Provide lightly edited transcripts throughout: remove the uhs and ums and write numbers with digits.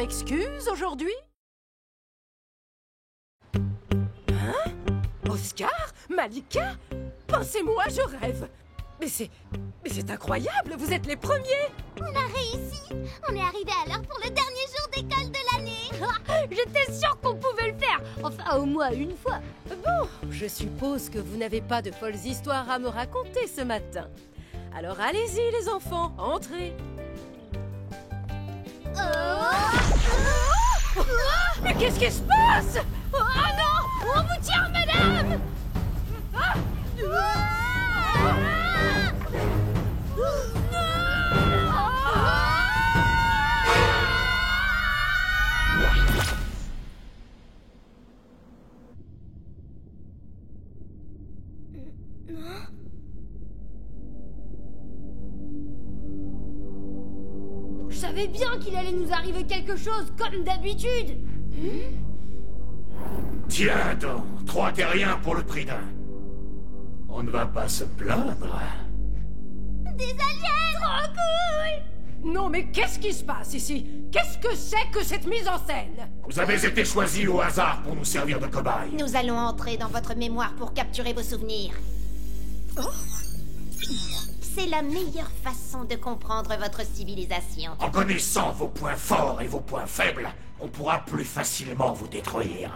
excuse aujourd'hui? Hein? Oscar? Malika? Pensez-moi, je rêve. Mais c'est incroyable, vous êtes les premiers! On a réussi! On est arrivé à l'heure pour le dernier jour d'école de l'année! J'étais sûre qu'on pouvait le faire. Enfin, au moins une fois. Bon, je suppose que vous n'avez pas de folles histoires à me raconter ce matin. Alors allez-y les enfants, entrez. Mais qu'est-ce qui se passe? Oh non! On vous tient, madame! Je savais bien qu'il allait nous arriver quelque chose, comme d'habitude. Tiens donc, 3 terriens pour le prix d'un. On ne va pas se plaindre. Des aliens! Trop cool! Non mais qu'est-ce qui se passe ici? Qu'est-ce que c'est que cette mise en scène? Vous avez été choisis au hasard pour nous servir de cobayes. Nous allons entrer dans votre mémoire pour capturer vos souvenirs. C'est la meilleure façon de comprendre votre civilisation. En connaissant vos points forts et vos points faibles, on pourra plus facilement vous détruire.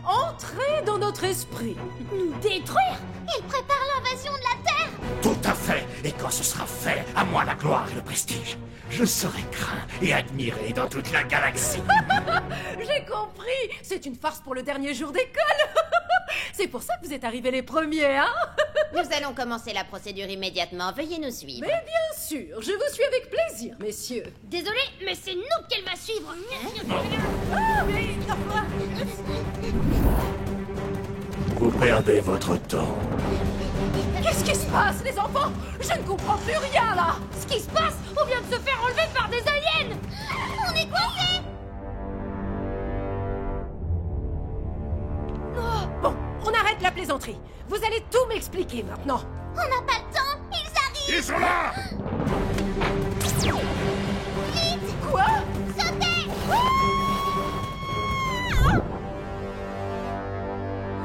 Entrez dans notre esprit. Nous détruire? Il prépare l'invasion de la Terre! Tout à fait. Et quand ce sera fait, à moi la gloire et le prestige. Je serai craint et admiré dans toute la galaxie. J'ai compris. C'est une farce pour le dernier jour d'école. C'est pour ça que vous êtes arrivés les premiers, hein? Nous allons commencer la procédure immédiatement. Veuillez nous suivre. Mais bien sûr, je vous suis avec plaisir, messieurs. Désolée, mais c'est nous qu'elle va suivre. Ah, mais... Vous perdez votre temps. Qu'est-ce qui se passe, les enfants? Je ne comprends plus rien, là. Ce qui se passe, on vient de se faire enlever par des aliens. On est coincés! Bon, on arrête la plaisanterie. Vous allez tout m'expliquer maintenant. On n'a pas le temps! Ils arrivent! Ils sont là! Quoi? Sautez!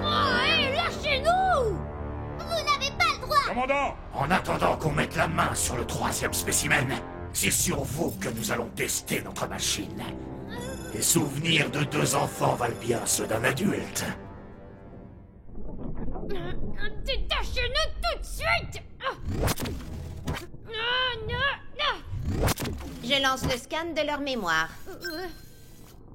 Oh, hé, lâchez-nous! Vous n'avez pas le droit! Commandant! En attendant qu'on mette la main sur le 3e spécimen, c'est sur vous que nous allons tester notre machine. Les souvenirs de 2 enfants valent bien ceux d'un adulte. Détachez-nous tout de suite! Je lance le scan de leur mémoire.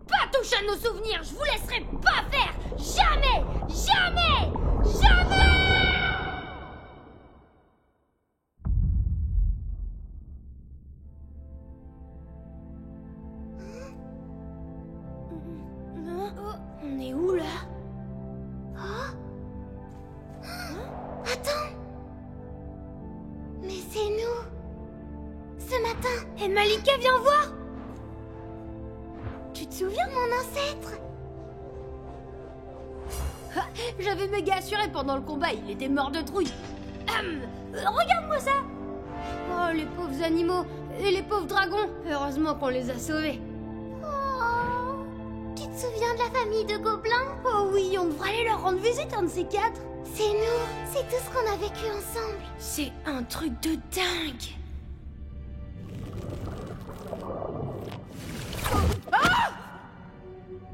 Pas toucher à nos souvenirs, je vous laisserai pas faire! Jamais! Jamais! Jamais! On est où là? Attends! Mais c'est nous! Ce matin, Et Malika, viens voir! tu te souviens de mon ancêtre? J'avais méga assuré pendant le combat, il était mort de trouille. Regarde-moi ça! Oh, les pauvres animaux et les pauvres dragons. Heureusement qu'on les a sauvés. Oh! Tu te souviens de la famille de gobelins? Oh oui, on devrait aller leur rendre visite, un de ces 4. C'est nous! C'est tout ce qu'on a vécu ensemble! C'est un truc de dingue.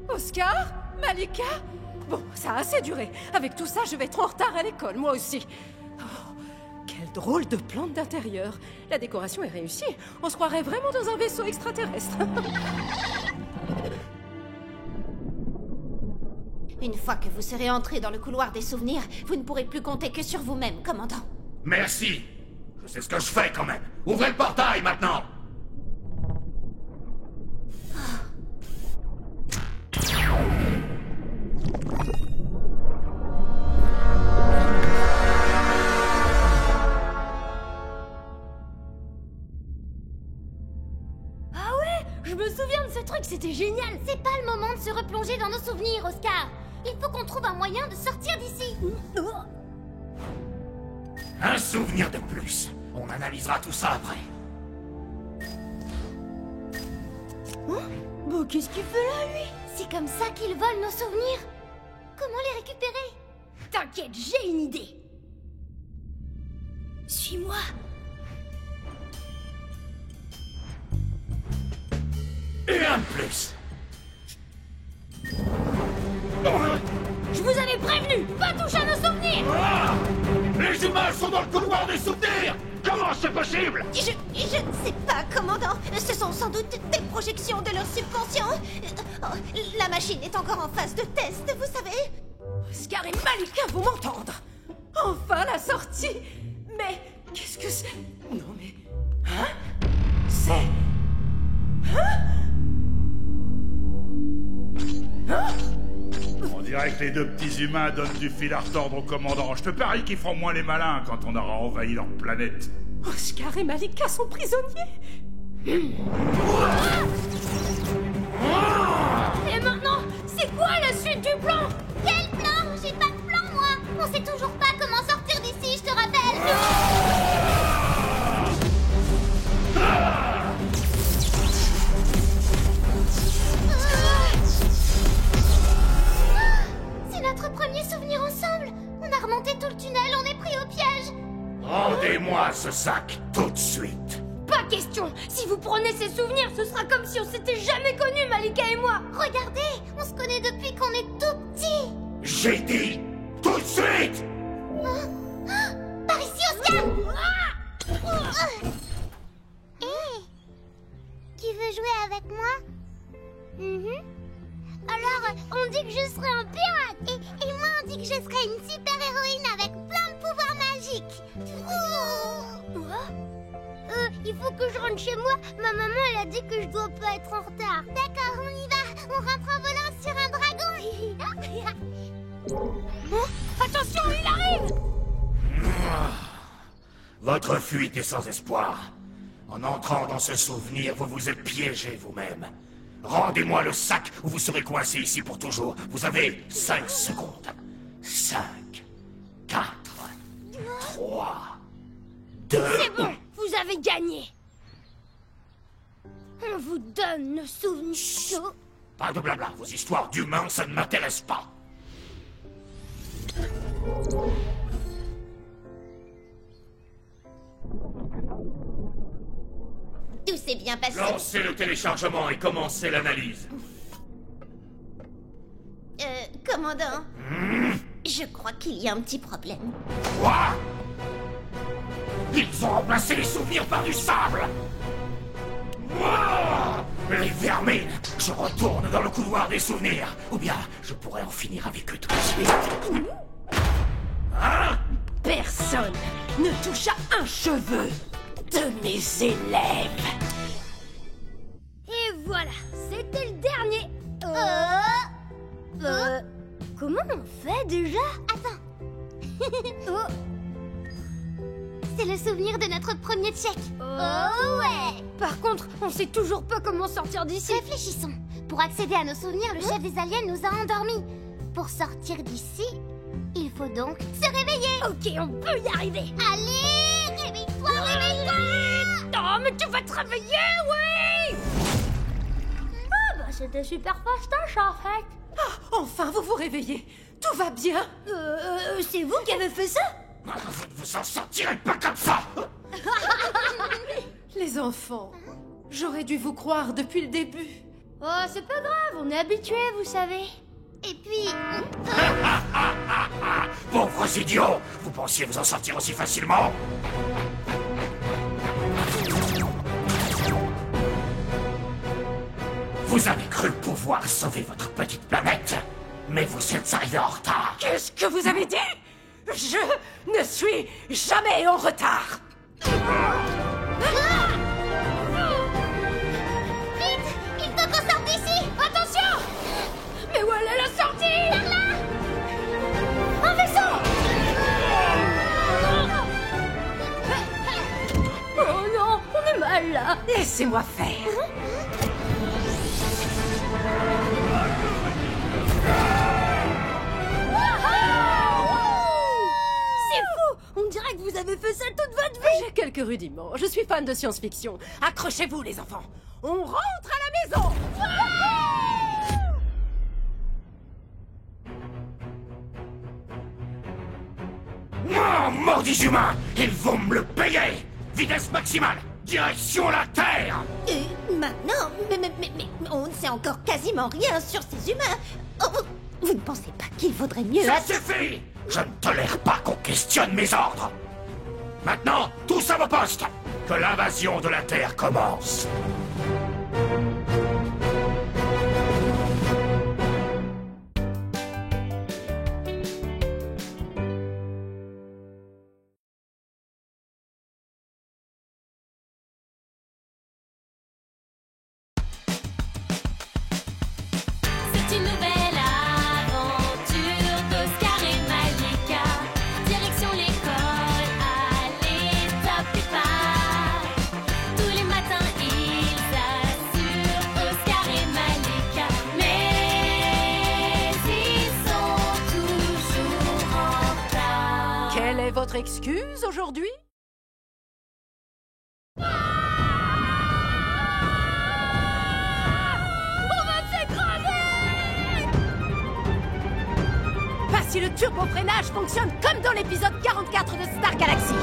Oscar? Malika? Bon, ça a assez duré. Avec tout ça, je vais être en retard à l'école, moi aussi. Oh, quel drôle de plante d'intérieur. La décoration est réussie. On se croirait vraiment dans un vaisseau extraterrestre. Une fois que vous serez entré dans le couloir des souvenirs, vous ne pourrez plus compter que sur vous-même, commandant. Merci. Je sais ce que je fais quand même. Ouvrez le portail maintenant. Ah ouais, je me souviens de ce truc, c'était génial. C'est pas le moment de se replonger dans nos souvenirs, Oscar. Il faut qu'on trouve un moyen de sortir d'ici. Un souvenir de plus. On analysera tout ça après. Bah, qu'est-ce qu'il fait là, lui? C'est comme ça qu'ils volent nos souvenirs. Comment les récupérer? T'inquiète, j'ai une idée. Suis-moi. Et un de plus. Je vous avais prévenu, pas toucher à nos souvenirs. Ah! Les humains sont dans le couloir des souvenirs! Comment c'est possible? Je ne sais pas, commandant. Ce sont sans doute des projections de leur subconscient. La machine est encore en phase de test, vous savez. Oscar et Malika vont m'entendre. Enfin la sortie. Mais qu'est-ce que c'est? Non mais... Hein? C'est... On dirait que les deux petits humains donnent du fil à retordre au commandant. Je te parie qu'ils feront moins les malins quand on aura envahi leur planète. Oscar et Malika sont prisonniers. Et maintenant, c'est quoi la suite du plan? Quel plan? J'ai pas de plan, moi. On sait toujours pas comment sortir d'ici, je te rappelle. C'est notre premier souvenir ensemble. On a remonté tout le tunnel, on est pris au piège. Rendez-moi ce sac tout de suite. Pas question. Si vous prenez ces souvenirs, ce sera comme si on s'était jamais connus, Malika et moi. Regardez, on se connaît depuis qu'on est tout petit. J'ai dit tout de suite! Par ici, Oscar. Tu veux jouer avec moi? Alors, on dit que je serai un pirate. Et moi, on dit que je serai une super-héroïne avec plein de pouvoirs magiques. Il faut que je rentre chez moi. Ma maman, elle a dit que je dois pas être en retard. D'accord, on y va. On rentre en volant sur un dragon. Attention, il arrive. Votre fuite est sans espoir. En entrant dans ce souvenir, vous vous êtes piégé vous-même. Rendez-moi le sac ou vous serez coincé ici pour toujours. Vous avez 5 secondes. 5, 4, 3, 2... C'est bon, vous avez gagné. On vous donne nos souvenirs. Pas de blabla, vos histoires d'humains, ça ne m'intéresse pas. Tout s'est bien passé. Lancez le téléchargement et commencez l'analyse. Commandant, je crois qu'il y a un petit problème. Quoi? Ils ont remplacé les souvenirs par du sable! Ouah! Les vermines! Je retourne dans le couloir des souvenirs. Ou bien, je pourrais en finir avec eux tout de suite. Hein? Personne ne touche à un cheveu de mes élèves. Et voilà, c'était le dernier. Comment on fait déjà? Attends. C'est le souvenir de notre premier check. Oh ouais. Par contre, on sait toujours pas comment sortir d'ici. Réfléchissons. Pour accéder à nos souvenirs, le chef des aliens nous a endormis. Pour sortir d'ici, il faut donc se réveiller. Ok, on peut y arriver. Allez, réveille-toi, réveille-toi. Oh, mais tu vas te réveiller, oui. Ah bah c'était super fastoche en fait. Ah, enfin, vous vous réveillez. Tout va bien. C'est vous qui avez fait ça? Vous ne vous en sortirez pas comme ça! Les enfants, j'aurais dû vous croire depuis le début. Oh, c'est pas grave, on est habitués, vous savez. Et puis... Pauvres idiots! Vous pensiez vous en sortir aussi facilement? Vous avez cru pouvoir sauver votre petite planète, mais vous êtes arrivés en retard. Qu'est-ce que vous avez dit? Je ne suis jamais en retard. Vite, il faut qu'on sorte d'ici. Attention. Mais où elle est la sortie? Par là. Un vaisseau. Oh non, on est mal là. Laissez-moi faire. On dirait que vous avez fait ça toute votre vie. J'ai quelques rudiments. Je suis fan de science-fiction. Accrochez-vous, les enfants. On rentre à la maison. Maintenant, maudits humains, ils vont me le payer! Vitesse maximale! Direction la Terre! Maintenant, mais on ne sait encore quasiment rien sur ces humains. Oh, vous ne pensez pas qu'il vaudrait mieux... Ça suffit! Je ne tolère pas qu'on questionne mes ordres! Maintenant, tous à vos postes! Que l'invasion de la Terre commence! C'est une nouvelle aventure d'Oscar et Malika. Direction l'école, allez, top départ. Tous les matins, ils assurent Oscar et Malika. Mais ils sont toujours en retard. Quelle est votre excuse aujourd'hui? Pas si le turbo-freinage fonctionne comme dans l'épisode 44 de Star Galaxy.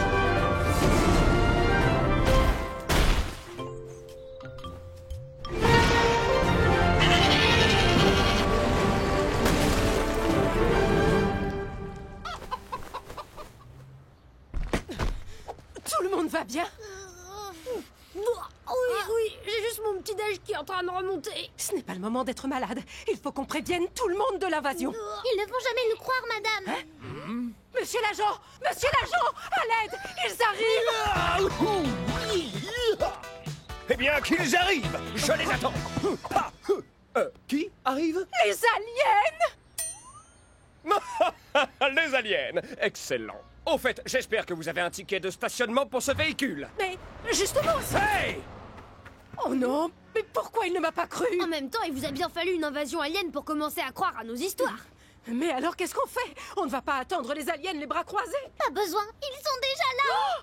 Tout le monde va bien? Oui, j'ai juste mon petit déj qui est en train de remonter. Ce n'est pas le moment d'être malade. Il faut qu'on prévienne tout le monde de l'invasion. Ils ne vont jamais nous croire, madame. Monsieur l'agent! Monsieur l'agent! À l'aide! Ils arrivent! Eh bien, qu'ils arrivent! Je les attends! Qui arrive? Les aliens! Les aliens! Excellent! Au fait, j'espère que vous avez un ticket de stationnement pour ce véhicule. Mais justement, Hey! oh non! Mais pourquoi il ne m'a pas cru? En même temps, il vous a bien fallu une invasion alien pour commencer à croire à nos histoires. Mais alors qu'est-ce qu'on fait? On ne va pas attendre les aliens les bras croisés? Pas besoin, ils sont déjà là.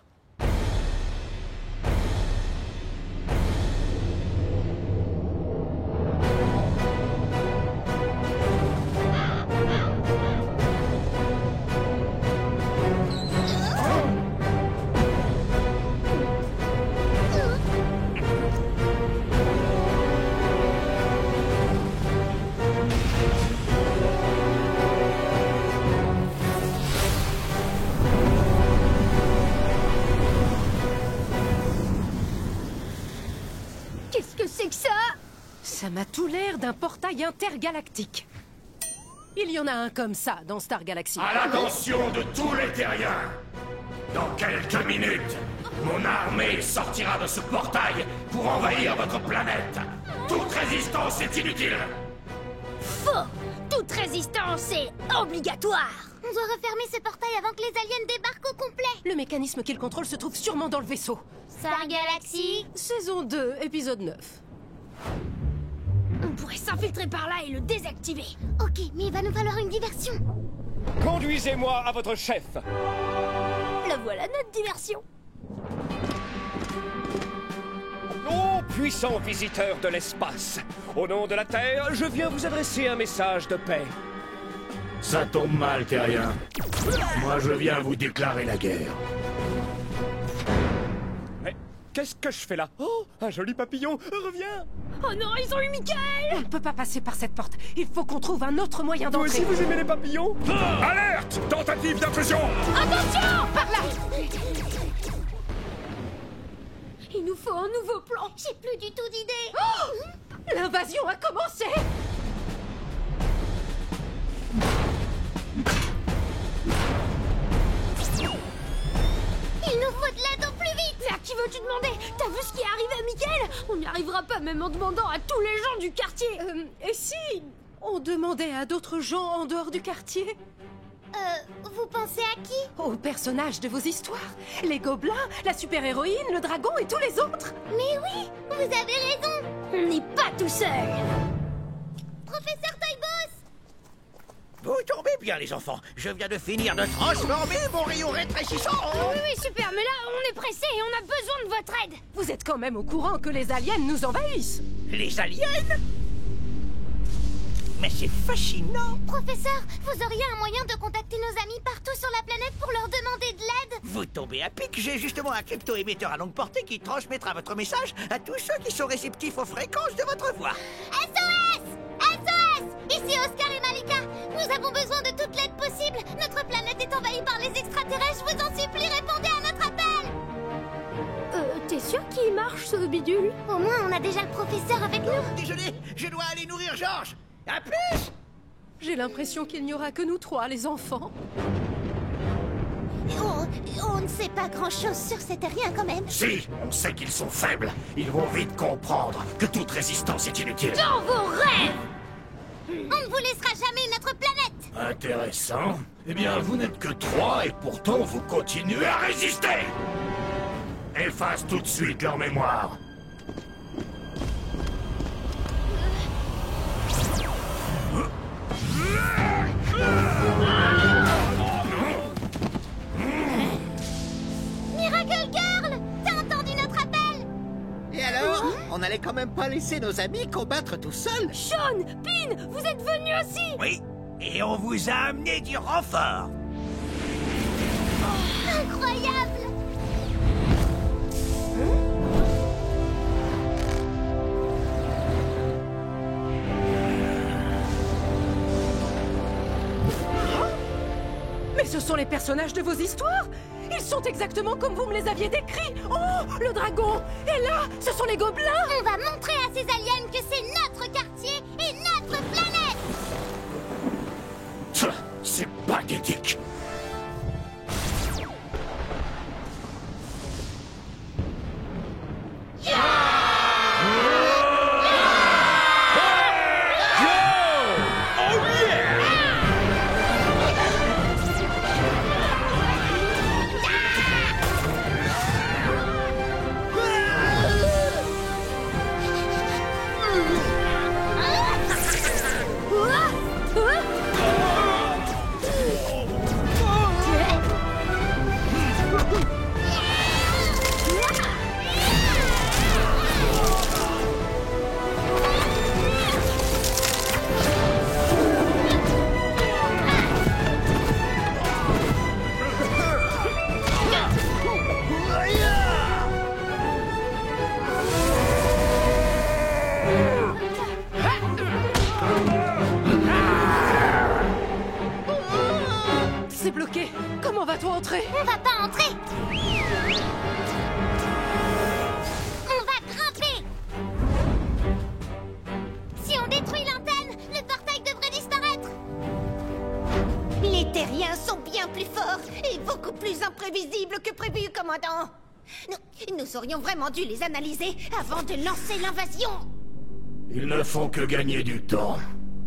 Qu'est-ce que c'est que ça? Ça m'a tout l'air d'un portail intergalactique. Il y en a un comme ça dans Star Galaxy. À l'attention de tous les terriens! Dans quelques minutes, mon armée sortira de ce portail pour envahir votre planète! Toute résistance est inutile! Faux! Toute résistance est obligatoire! On doit refermer ce portail avant que les aliens débarquent au complet. Le mécanisme qu'il contrôle se trouve sûrement dans le vaisseau. Star Galaxy. Saison 2, épisode 9. On pourrait s'infiltrer par là et le désactiver. Ok, mais il va nous falloir une diversion. Conduisez-moi à votre chef. La voilà notre diversion. Ô puissants visiteurs de l'espace, au nom de la Terre, je viens vous adresser un message de paix. Ça tombe mal, terrien. Moi, je viens vous déclarer la guerre. Mais qu'est-ce que je fais là? Oh, un joli papillon, reviens! Oh non, ils ont eu Michael! On ne peut pas passer par cette porte. Il faut qu'on trouve un autre moyen Vous aussi, d'entrer. vous aimez les papillons? Alerte! Tentative d'intrusion! Attention! Par là! Il nous faut un nouveau plan. J'ai plus du tout d'idée. L'invasion a commencé! Il nous faut de l'aide au plus vite. Mais à qui veux-tu demander? T'as vu ce qui est arrivé à Michael? On n'y arrivera pas même en demandant à tous les gens du quartier. Et si on demandait à d'autres gens en dehors du quartier? Vous pensez à qui? Aux personnages de vos histoires. Les gobelins, la super-héroïne, le dragon et tous les autres. Mais oui, vous avez raison. On n'est pas tout seul. Professeur Toyboss. Vous tombez bien, les enfants. Je viens de finir de transformer mon rayon rétrécissant. Oui, super, mais là, on est pressé et on a besoin de votre aide. Vous êtes quand même au courant que les aliens nous envahissent. Les aliens? Mais c'est fascinant. Professeur, vous auriez un moyen de contacter nos amis partout sur la planète pour leur demander de Vous tombez à pic, j'ai justement un crypto-émetteur à longue portée qui transmettra votre message à tous ceux qui sont réceptifs aux fréquences de votre voix. SOS! SOS! Ici Oscar et Malika. Nous avons besoin de toute l'aide possible. Notre planète est envahie par les extraterrestres. Je vous en supplie, répondez à notre appel. T'es sûr qu'il marche, ce bidule? Au moins, on a déjà le professeur avec nous. Désolé, je dois aller nourrir Georges. À plus! J'ai l'impression qu'il n'y aura que nous trois, les enfants. On ne sait pas grand-chose sur cet terrien quand même. Si, on sait qu'ils sont faibles. Ils vont vite comprendre que toute résistance est inutile. Dans vos rêves! On ne vous laissera jamais notre planète. Intéressant. Eh bien, vous n'êtes que 3 et pourtant vous continuez à résister. Efface tout de suite leur mémoire. Miracle Girl, t'as entendu notre appel? Et alors? On n'allait quand même pas laisser nos amis combattre tout seuls? Sean, Pin, vous êtes venus aussi! Oui, et on vous a amené du renfort. Incroyable! Mais ce sont les personnages de vos histoires! Ils sont exactement comme vous me les aviez décrits! Oh, le dragon! Et là, ce sont les gobelins! On va montrer à ces aliens que c'est notre quartier et notre planète! C'est pathétique. C'est bloqué! Comment va-t-on entrer? On va pas entrer! On va grimper! Si on détruit l'antenne, le portail devrait disparaître! Les terriens sont bien plus forts et beaucoup plus imprévisibles que prévu, commandant! Nous aurions vraiment dû les analyser avant de lancer l'invasion! Ils ne font que gagner du temps.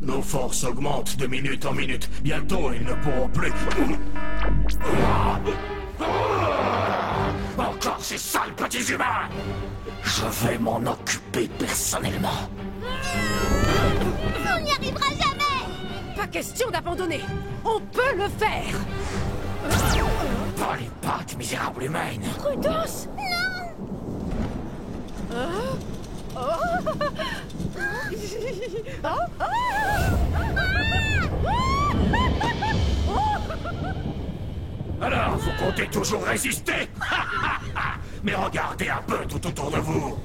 Nos forces augmentent de minute en minute. Bientôt, ils ne pourront plus... Encore ces sales petits humains! Je vais m'en occuper personnellement. On n'y arrivera jamais! Pas question d'abandonner! On peut le faire! Pas les pattes misérables humaines! Prudence! Alors, vous comptez toujours résister? Mais regardez un peu tout autour de vous!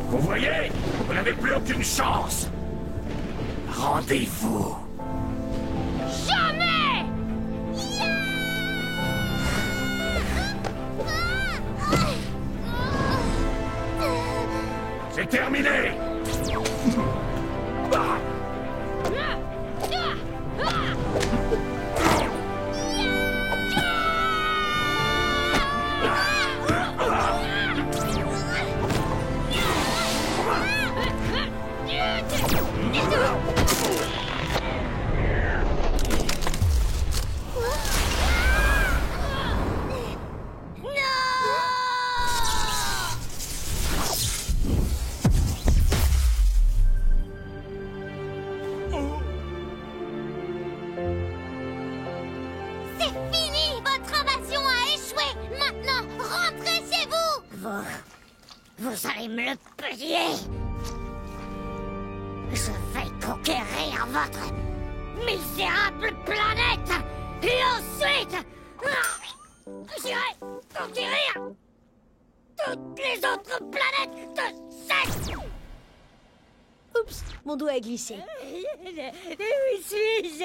Vous voyez? Vous n'avez plus aucune chance! Rendez-vous! Jamais! C'est terminé! Ah. C'est fini! Votre invasion a échoué! Maintenant, rentrez chez vous! Vous allez me le payer. Je vais conquérir votre misérable planète. Et ensuite, j'irai conquérir toutes les autres planètes de sexe. Oups, mon doigt a glissé. Où suis-je?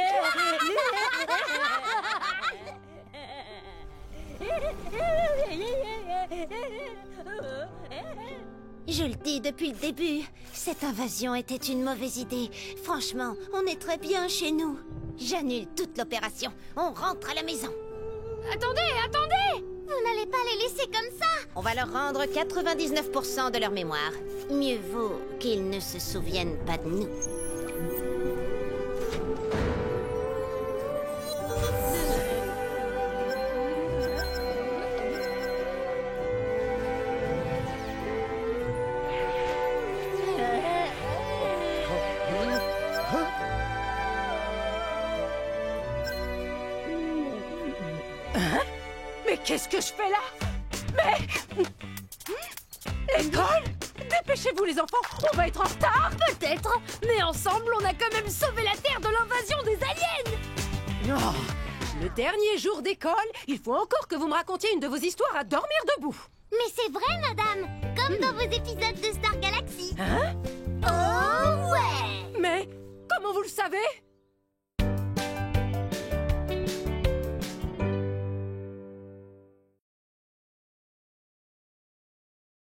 Je le dis depuis le début, cette invasion était une mauvaise idée. Franchement, on est très bien chez nous. J'annule toute l'opération. On rentre à la maison. Attendez, attendez! Vous n'allez pas les laisser comme ça. On va leur rendre 99% de leur mémoire. Mieux vaut qu'ils ne se souviennent pas de nous. Mais qu'est-ce que je fais là? Mais... L'école? Dépêchez-vous les enfants, on va être en retard! Peut-être, mais ensemble, on a quand même sauvé la Terre de l'invasion des aliens! Non! Le dernier jour d'école, il faut encore que vous me racontiez une de vos histoires à dormir debout! Mais c'est vrai, madame. Comme dans vos épisodes de Star Galaxy. Hein? Oh ouais. Mais comment vous le savez?